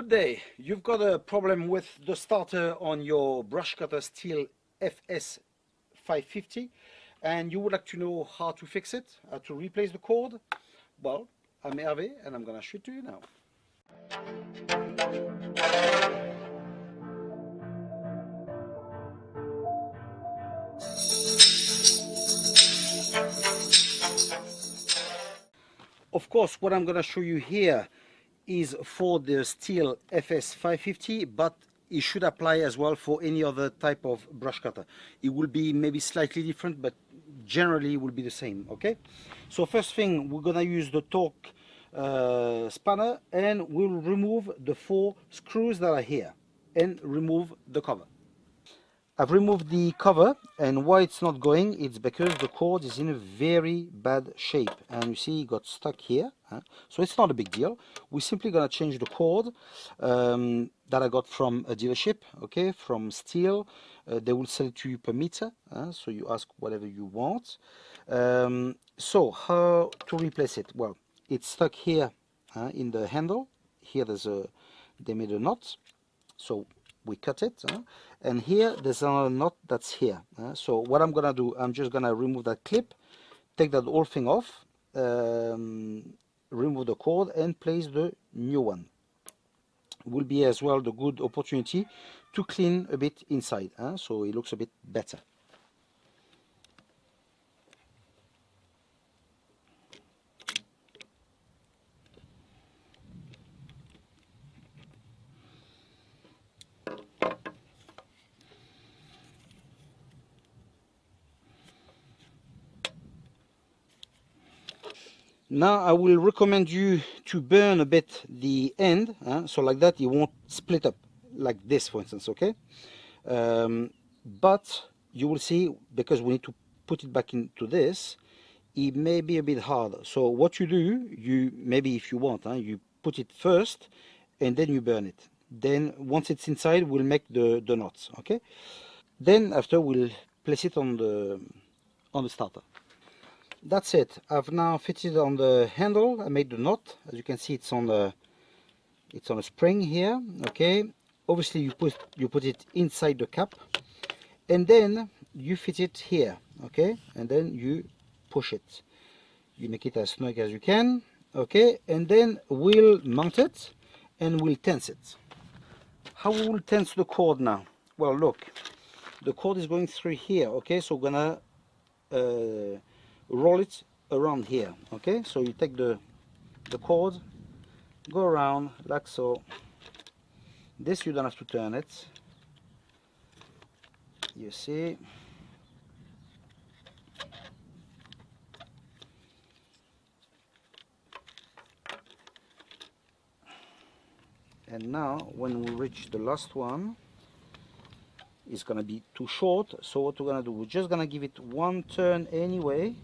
Good day. You've got a problem with the starter on your brush cutter Stihl FS550 and you would like to know how to fix it, how to replace the cord. Well, I'm Hervé and I'm gonna show it to you now. Of course, what I'm gonna show you here is for the Stihl FS550, but it should apply as well for any other type of brush cutter. It will be maybe slightly different, but generally it will be the same. Okay, so first thing, we're gonna use the torque spanner and we'll remove the 4 screws that are here and remove the cover. I've removed the cover, and why it's not going, it's because the cord is in a very bad shape, and you see it got stuck here, so it's not a big deal. We're simply gonna change the cord that I got from a dealership, okay, from Stihl. They will sell it to you per meter, so you ask whatever you want. So how to replace it? Well, it's stuck here in the handle. Here they made a knot, so we cut it, and here there's another knot that's here. So what I'm gonna do, I'm just gonna remove that clip, take that whole thing off, remove the cord and place the new one. Will be as well the good opportunity to clean a bit inside, so it looks a bit better. Now I will recommend you to burn a bit the end, so like that it won't split up like this, for instance, okay? But you will see, because we need to put it back into this, it may be a bit hard. So what you do, you maybe, if you want, you put it first and then you burn it. Then once it's inside, we'll make the knots, okay? Then after we'll place it on the starter. That's it. I've now fitted on the handle. I made the knot. As you can see, it's on a spring here. Okay. Obviously, you put it inside the cap, and then you fit it here. Okay, and then you push it. You make it as snug as you can. Okay, and then we'll mount it and we'll tense it. How we will tense the cord now? Well, look, the cord is going through here. Okay, so we're gonna roll it around here. Okay, so you take the cord, go around like so. This you don't have to turn it, you see. And now when we reach the last one, it's gonna be too short, so what we're gonna do, we're just gonna give it one turn anyway,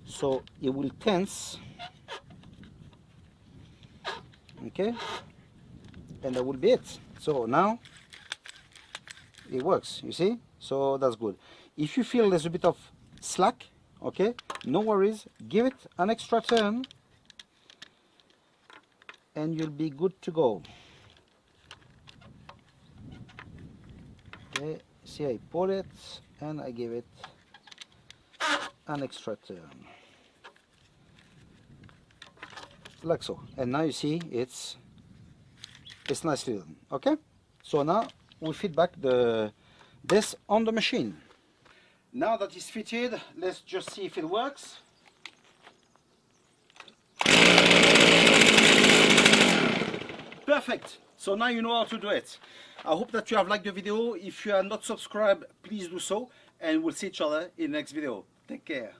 so it will tense, okay, and that will be it. So now it works, you see, so that's good. If you feel there's a bit of slack, okay, no worries, give it an extra turn and you'll be good to go. Okay, see, I pull it and I give it an extra turn, like so, and now you see it's nicely done. Okay, so now we fit back this on the machine. Now that it's fitted, let's just see if it works. Perfect. So now you know how to do it. I hope that you have liked the video. If you are not subscribed, please do so, and we'll see each other in the next video. Take care.